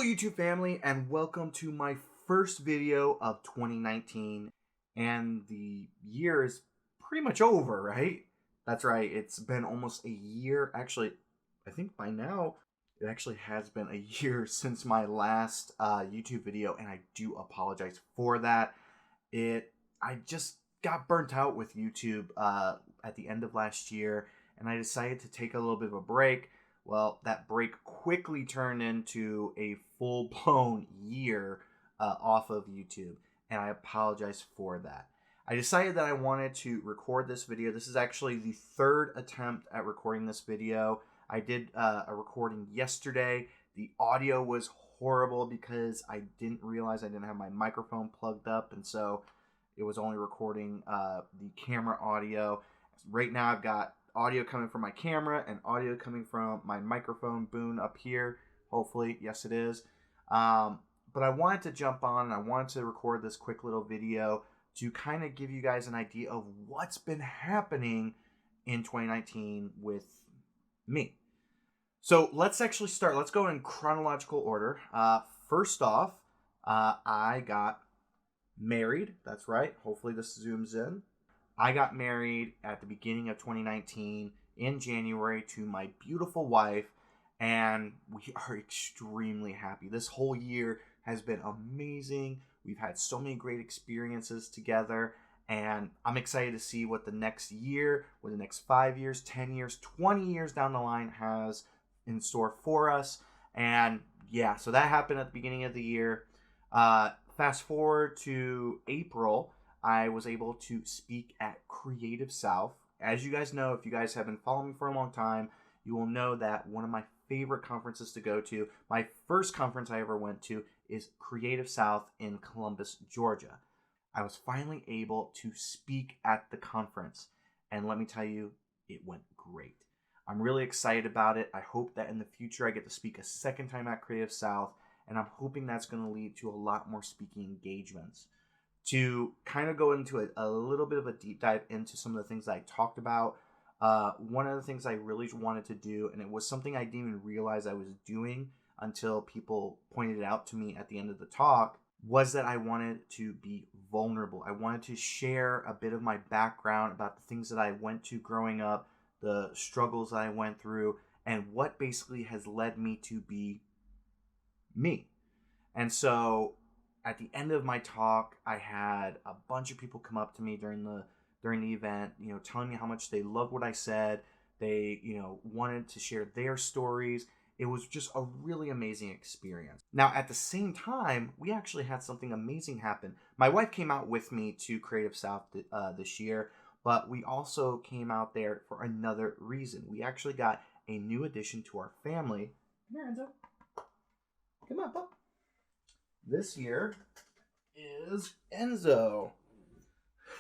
YouTube family, and welcome to my first video of 2019. And the year is pretty much over, right? That's right, it's been almost a year. Actually, I think by now it actually has been a year since my last YouTube video, and I do apologize for that. I just got burnt out with YouTube at the end of last year, and I decided to take a little bit of a break. Well, that break quickly turned into a full-blown year off of YouTube, and I apologize for that. I decided that I wanted to record this video. This is actually the third attempt at recording this video. I did a recording yesterday. The audio was horrible because I didn't realize I didn't have my microphone plugged up, and so it was only recording the camera audio. Right now I've got audio coming from my camera and audio coming from my microphone boom up here. Hopefully, yes it is. But I wanted to jump on and I wanted to record this quick little video to kind of give you guys an idea of what's been happening in 2019 with me. So let's actually start. Let's go in chronological order. First off, I got married. That's right. Hopefully this zooms in. I got married at the beginning of 2019 in January to my beautiful wife, and we are extremely happy. This whole year has been amazing. We've had so many great experiences together, and I'm excited to see what the next year, what the next 5 years, 10 years, 20 years down the line has in store for us. And yeah, so that happened at the beginning of the year. Fast forward to April, I was able to speak at Creative South. As you guys know, if you guys have been following me for a long time, you will know that one of my favorite conferences to go to, my first conference I ever went to, is Creative South in Columbus, Georgia. I was finally able to speak at the conference, and let me tell you, it went great. I'm really excited about it. I hope that in the future I get to speak a second time at Creative South, and I'm hoping that's going to lead to a lot more speaking engagements. To kind of go into a little bit of a deep dive into some of the things that I talked about, one of the things I really wanted to do, and it was something I didn't even realize I was doing until people pointed it out to me at the end of the talk, was that I wanted to be vulnerable. I wanted to share a bit of my background about the things that I went to growing up, the struggles that I went through, and what basically has led me to be me. And so at the end of my talk, I had a bunch of people come up to me during the event, telling me how much they loved what I said. They, wanted to share their stories. It was just a really amazing experience. Now, at the same time, we actually had something amazing happen. My wife came out with me to Creative South this year, but we also came out there for another reason. We actually got a new addition to our family. Come here, Enzo. Come on, pup. This year is Enzo.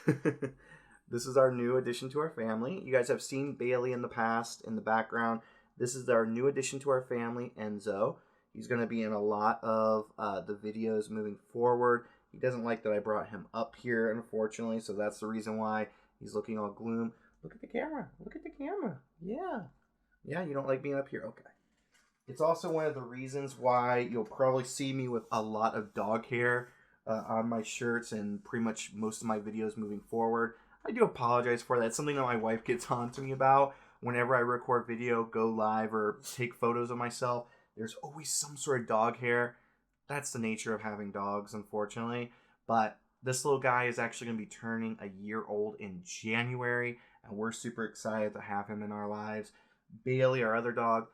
This is our new addition to our family. You guys have seen Bailey in the past in the background. This is our new addition to our family, Enzo. He's going to be in a lot of the videos moving forward. He doesn't like that I brought him up here, unfortunately, so that's the reason why he's looking all gloom. Look at the camera. Look at the camera. Yeah. Yeah, you don't like being up here? Okay. It's also one of the reasons why you'll probably see me with a lot of dog hair on my shirts and pretty much most of my videos moving forward. I do apologize for that. It's something that my wife gets on to me about. Whenever I record video, go live, or take photos of myself, there's always some sort of dog hair. That's the nature of having dogs, unfortunately. But this little guy is actually going to be turning a year old in January, and we're super excited to have him in our lives. Bailey, our other dog,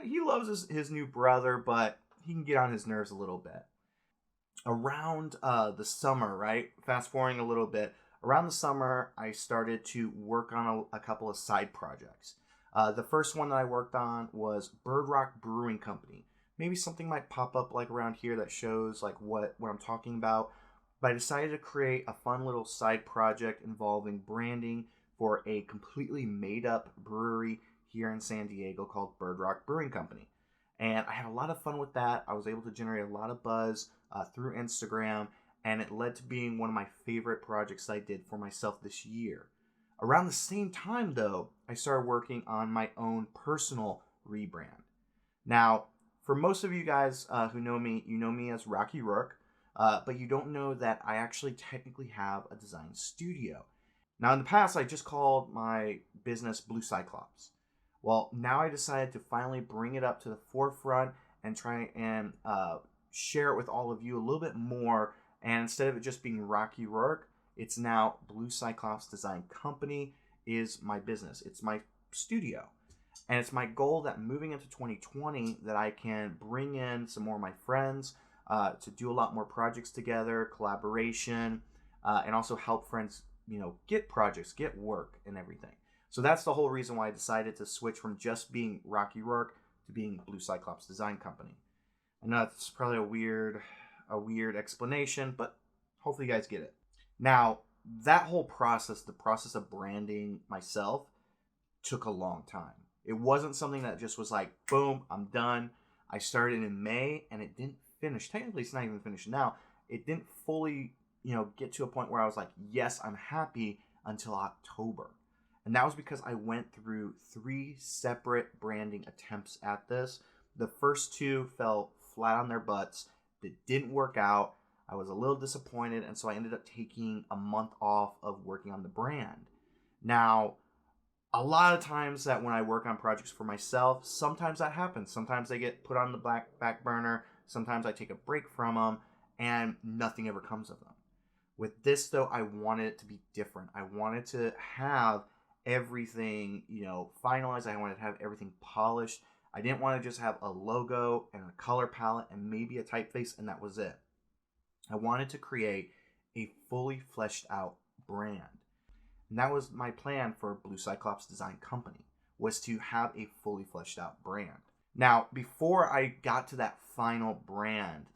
he loves his new brother, but he can get on his nerves a little bit. Around the summer, right? Fast forwarding a little bit. Around the summer, I started to work on a couple of side projects. The first one that I worked on was Brewing Company. Maybe something might pop up like around here that shows like what I'm talking about. But I decided to create a fun little side project involving branding for a completely made up brewery here in San Diego called Brewing Company. And I had a lot of fun with that. I was able to generate a lot of buzz through Instagram, and it led to being one of my favorite projects I did for myself this year. Around the same time, though, I started working on my own personal rebrand. Now, for most of you guys who know me, you know me as Rocky Roark, but you don't know that I actually technically have a design studio. Now, in the past, I just called my business Blue Cyclops. Well, now I decided to finally bring it up to the forefront and try and share it with all of you a little bit more. And instead of it just being Rocky Roark, it's now Blue Cyclops Design Company is my business. It's my studio. And it's my goal that moving into 2020 that I can bring in some more of my friends to do a lot more projects together, collaboration, and also help friends, get projects, get work and everything. So that's the whole reason why I decided to switch from just being Rocky Roark to being Blue Cyclops Design Company. I know that's probably a weird explanation, but hopefully you guys get it. Now, that whole process, the process of branding myself, took a long time. It wasn't something that just was like, boom, I'm done. I started in May and it didn't finish. Technically, it's not even finished now. It didn't fully, get to a point where I was like, yes, I'm happy until October. And that was because I went through 3 separate branding attempts at this. The first 2 fell flat on their butts. It didn't work out. I was a little disappointed, and so I ended up taking a month off of working on the brand. Now, a lot of times that when I work on projects for myself, sometimes that happens. Sometimes they get put on the back burner. Sometimes I take a break from them, and nothing ever comes of them. With this, though, I wanted it to be different. I wanted to have everything, finalized. I wanted to have everything polished. I didn't want to just have a logo and a color palette and maybe a typeface, and that was it. I wanted to create a fully fleshed out brand. And that was my plan for Blue Cyclops Design Company, was to have a fully fleshed out brand. Now, before I got to that final brand,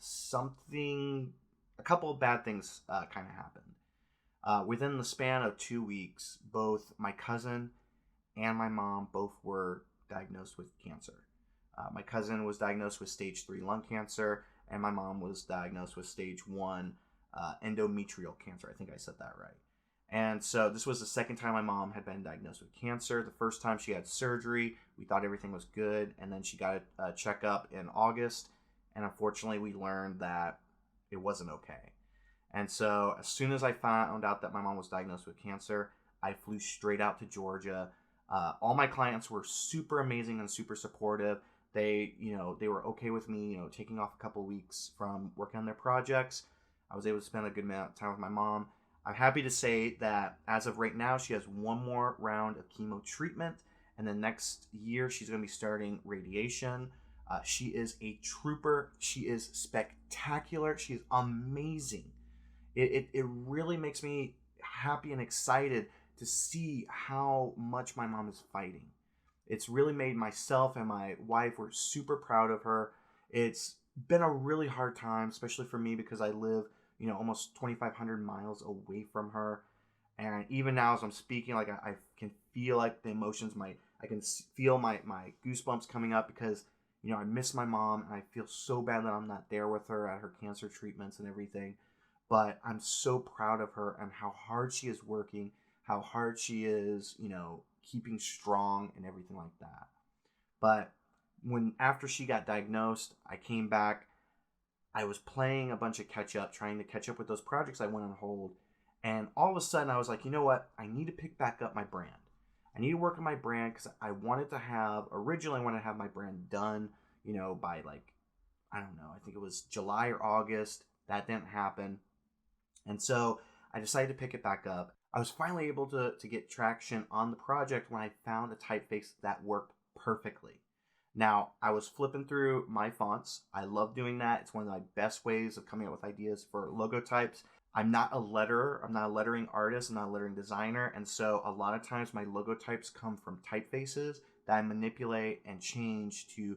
a couple of bad things kind of happened. Within the span of 2 weeks, both my cousin and my mom both were diagnosed with cancer. My cousin was diagnosed with stage 3 lung cancer, and my mom was diagnosed with stage 1 endometrial cancer. I think I said that right. And so this was the second time my mom had been diagnosed with cancer. The first time she had surgery, we thought everything was good, and then she got a checkup in August, and unfortunately we learned that it wasn't okay. And so as soon as I found out that my mom was diagnosed with cancer, I flew straight out to Georgia. All my clients were super amazing and super supportive. They were okay with me, taking off a couple weeks from working on their projects. I was able to spend a good amount of time with my mom. I'm happy to say that as of right now, she has 1 more round of chemo treatment, and then next year she's going to be starting radiation. She is a trooper. She is spectacular. She is amazing. It really makes me happy and excited to see how much my mom is fighting. It's really made myself and my wife, we're super proud of her. It's been a really hard time, especially for me because I live, almost 2,500 miles away from her. And even now as I'm speaking, like I can feel like the emotions, I can feel my goosebumps coming up because, I miss my mom and I feel so bad that I'm not there with her at her cancer treatments and everything. But I'm so proud of her and how hard she is working, how hard she is, keeping strong and everything like that. But after she got diagnosed, I came back. I was playing a bunch of catch up, trying to catch up with those projects I went on hold. And all of a sudden I was like, you know what? I need to pick back up my brand. I need to work on my brand because originally I wanted to have my brand done, by I don't know, I think it was July or August. That didn't happen. And so I decided to pick it back up. I was finally able to get traction on the project when I found a typeface that worked perfectly. Now, I was flipping through my fonts. I love doing that. It's one of my best ways of coming up with ideas for logo types. I'm not a letterer. I'm not a lettering artist. I'm not a lettering designer. And so a lot of times my logo types come from typefaces that I manipulate and change to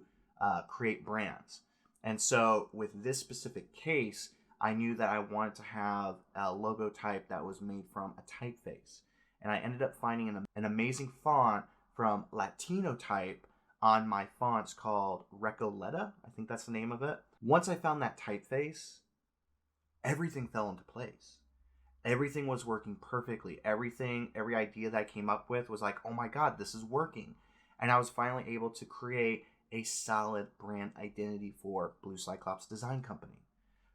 create brands. And so with this specific case, I knew that I wanted to have a logo type that was made from a typeface. And I ended up finding an amazing font from Latino Type on my fonts called Recoleta. I think that's the name of it. Once I found that typeface, everything fell into place. Everything was working perfectly. Every idea that I came up with was like, oh my God, this is working. And I was finally able to create a solid brand identity for Blue Cyclops Design Company.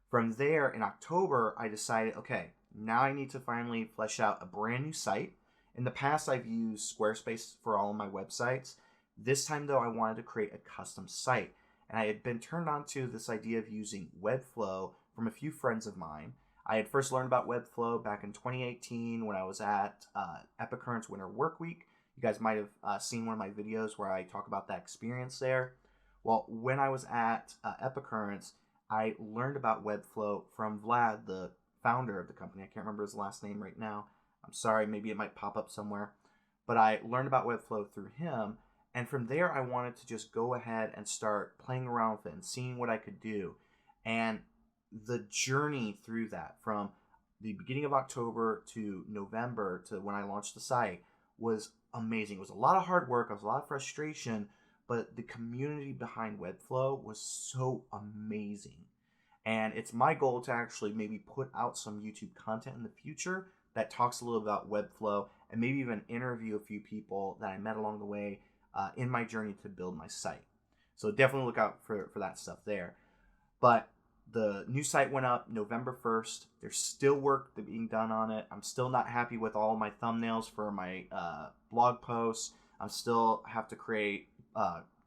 From there, in October, I decided, okay, now I need to finally flesh out a brand new site. In the past, I've used Squarespace for all of my websites. This time, though, I wanted to create a custom site. And I had been turned on to this idea of using Webflow from a few friends of mine. I had first learned about Webflow back in 2018 when I was at Epicurrent's Winter Work Week. You guys might have seen one of my videos where I talk about that experience there. Well, when I was at Epicurrent's, I learned about Webflow from Vlad, the founder of the company. I can't remember his last name right now. I'm sorry, maybe it might pop up somewhere. But I learned about Webflow through him. And from there, I wanted to just go ahead and start playing around with it and seeing what I could do. And the journey through that, from the beginning of October to November to when I launched the site, was amazing. It was a lot of hard work. It was a lot of frustration. But the community behind Webflow was so amazing. And it's my goal to actually maybe put out some YouTube content in the future that talks a little about Webflow, and maybe even interview a few people that I met along the way in my journey to build my site. So definitely look out for that stuff there. But the new site went up November 1st. There's still work being done on it. I'm still not happy with all my thumbnails for my blog posts. I still have to create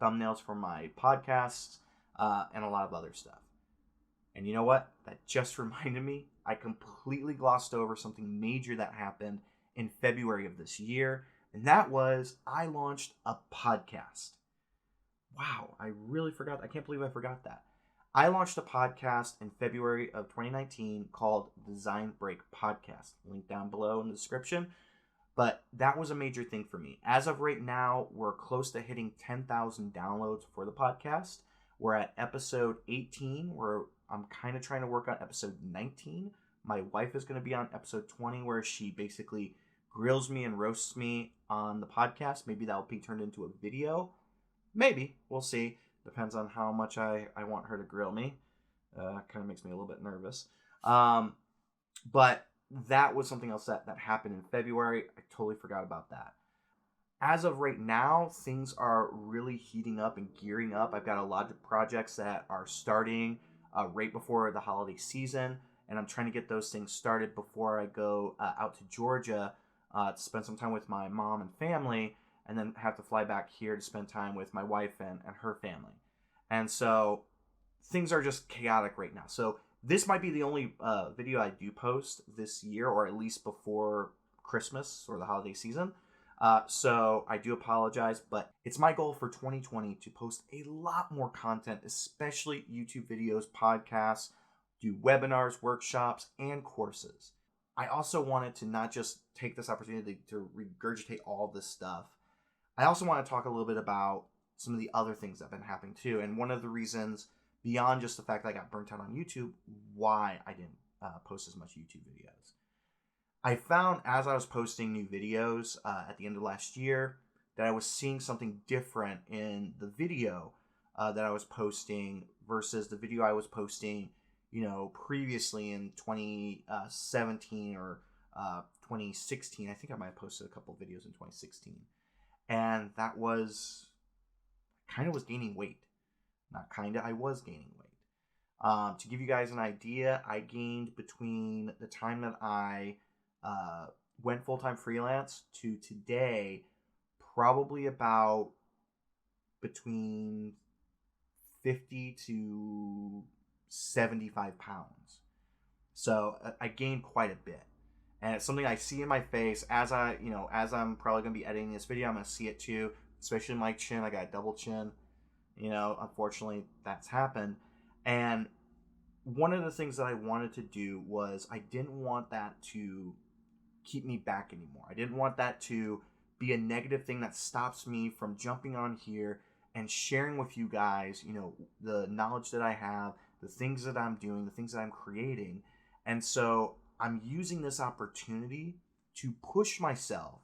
thumbnails for my podcasts and a lot of other stuff. And you know what? That just reminded me, I completely glossed over something major that happened in February of this year. And that was, I launched a podcast. Wow, I really forgot. I can't believe I forgot that. I launched a podcast in February of 2019 called Design Break Podcast. Link down below in the description. But that was a major thing for me. As of right now, we're close to hitting 10,000 downloads for the podcast. We're at episode 18, where I'm kind of trying to work on episode 19. My wife is going to be on episode 20, where she basically grills me and roasts me on the podcast. Maybe that'll be turned into a video. Maybe. We'll see. Depends on how much I want her to grill me. Kind of makes me a little bit nervous. But that was something else that happened in February. I totally forgot about that. As of right now, things are really heating up and gearing up. I've got a lot of projects that are starting right before the holiday season, and I'm trying to get those things started before I go out to Georgia to spend some time with my mom and family, and then have to fly back here to spend time with my wife and her family. And so things are just chaotic right now. So this might be the only video I do post this year, or at least before Christmas or the holiday season. So I do apologize, but it's my goal for 2020 to post a lot more content, especially YouTube videos, podcasts, do webinars, workshops, and courses. I also wanted to not just take this opportunity to regurgitate all this stuff. I also want to talk a little bit about some of the other things that have been happening too. And one of the reasons, beyond just the fact that I got burnt out on YouTube, why I didn't post as much YouTube videos. I found as I was posting new videos at the end of last year that I was seeing something different in the video that I was posting versus the video I was posting, previously in 2017 or 2016. I think I might have posted a couple of videos in 2016. And that was, I was gaining weight. I was gaining weight. To give you guys an idea, I gained between the time that I went full-time freelance to today, probably about between 50 to 75 pounds. So I gained quite a bit. And it's something I see in my face as I'm probably going to be editing this video. I'm going to see it too, especially my chin. I got a double chin. Unfortunately, that's happened. And one of the things that I wanted to do was I didn't want that to keep me back anymore. I didn't want that to be a negative thing that stops me from jumping on here and sharing with you guys, the knowledge that I have, the things that I'm doing, the things that I'm creating. And so I'm using this opportunity to push myself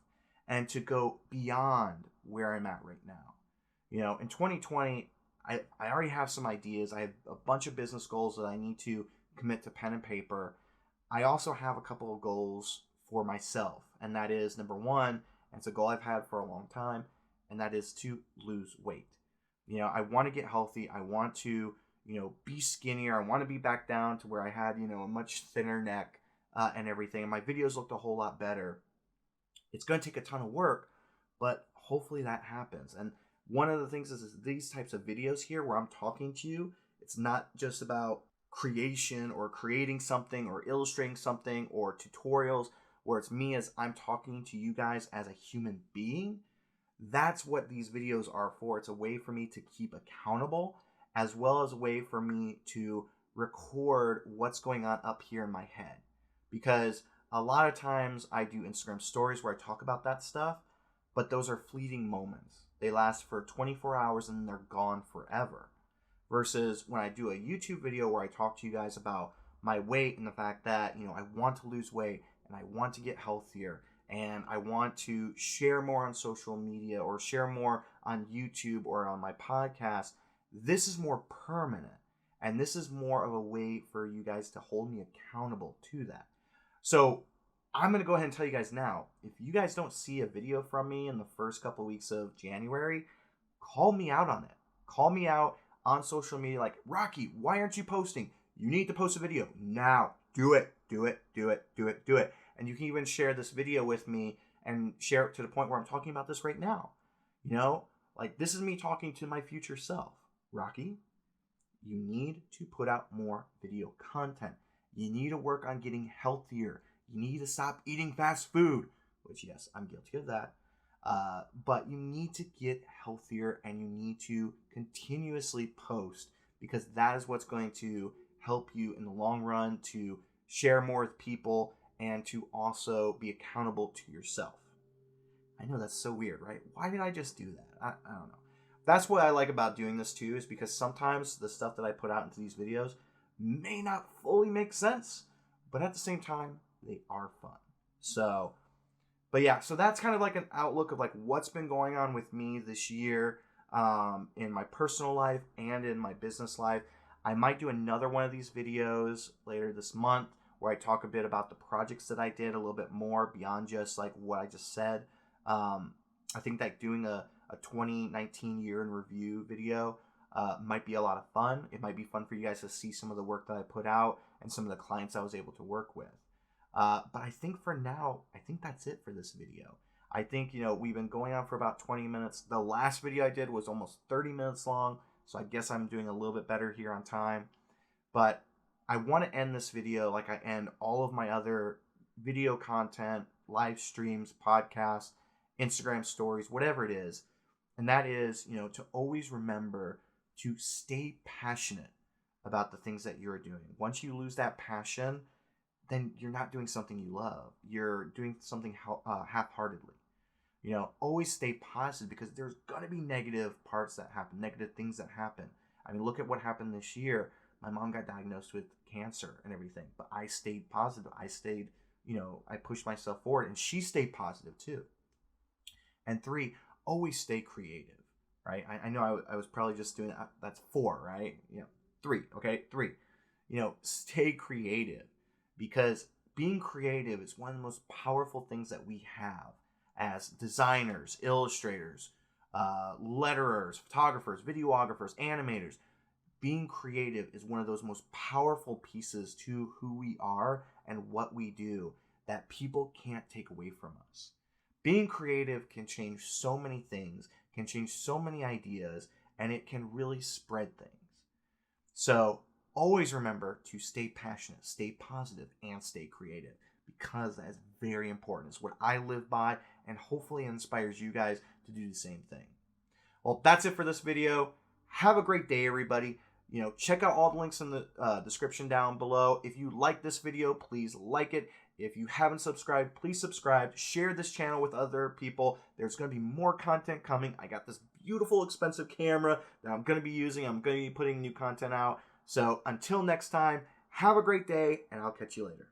and to go beyond where I'm at right now. In 2020, I already have some ideas. I have a bunch of business goals that I need to commit to pen and paper. I also have a couple of goals for myself, and that is, number one, and it's a goal I've had for a long time, and that is to lose weight. You know, I want to get healthy. I want to, be skinnier. I want to be back down to where I had, a much thinner neck and everything. And my videos looked a whole lot better. It's going to take a ton of work, but hopefully that happens. And one of the things is these types of videos here where I'm talking to you, it's not just about creation or creating something or illustrating something or tutorials where it's me as I'm talking to you guys as a human being. That's what these videos are for. It's a way for me to keep accountable, as well as a way for me to record what's going on up here in my head. Because a lot of times I do Instagram stories where I talk about that stuff, but those are fleeting moments. They last for 24 hours and then they're gone forever. Versus when I do a YouTube video where I talk to you guys about my weight and the fact that, I want to lose weight and I want to get healthier and I want to share more on social media or share more on YouTube or on my podcast. This is more permanent, and this is more of a way for you guys to hold me accountable to that. So I'm going to go ahead and tell you guys now, if you guys don't see a video from me in the first couple of weeks of January, call me out on it. Call me out on social media like, Rocky, why aren't you posting? You need to post a video now. Do it, do it, do it, do it, do it. And you can even share this video with me and share it to the point where I'm talking about this right now. Like this is me talking to my future self. Rocky, you need to put out more video content. You need to work on getting healthier. You need to stop eating fast food, which yes, I'm guilty of that. But you need to get healthier and you need to continuously post because that is what's going to help you in the long run to share more with people and to also be accountable to yourself. I know that's so weird, right? Why did I just do that? I don't know. That's what I like about doing this too, is because sometimes the stuff that I put out into these videos may not fully make sense, but at the same time, they are fun. So that's kind of like an outlook of like what's been going on with me this year in my personal life and in my business life. I might do another one of these videos later this month where I talk a bit about the projects that I did a little bit more beyond just like what I just said. I think that doing a 2019 year in review video might be a lot of fun. It might be fun for you guys to see some of the work that I put out and some of the clients I was able to work with. But I think for now, I think that's it for this video. I think, we've been going on for about 20 minutes. The last video I did was almost 30 minutes long, so I guess I'm doing a little bit better here on time. But I want to end this video like I end all of my other video content, live streams, podcasts, Instagram stories, whatever it is. And that is, to always remember to stay passionate about the things that you're doing. Once you lose that passion, then you're not doing something you love. You're doing something half-heartedly. Always stay positive because there's going to be negative parts that happen, negative things that happen. I mean, look at what happened this year. My mom got diagnosed with cancer and everything, but I stayed positive. I stayed, I pushed myself forward, and she stayed positive too. And 3, always stay creative, right? I know I was probably just doing that. That's 4, right? 3, okay? 3. Stay creative because being creative is one of the most powerful things that we have as designers, illustrators, letterers, photographers, videographers, animators. Being creative is one of those most powerful pieces to who we are and what we do that people can't take away from us. Being creative can change so many things, can change so many ideas, and it can really spread things. So always remember to stay passionate, stay positive, and stay creative because that is very important. It's what I live by, and hopefully it inspires you guys to do the same thing. Well, that's it for this video. Have a great day, everybody. Check out all the links in the description down below. If you like this video, please like it. If you haven't subscribed, please subscribe. Share this channel with other people. There's going to be more content coming. I got this beautiful, expensive camera that I'm going to be using. I'm going to be putting new content out. So until next time, have a great day, and I'll catch you later.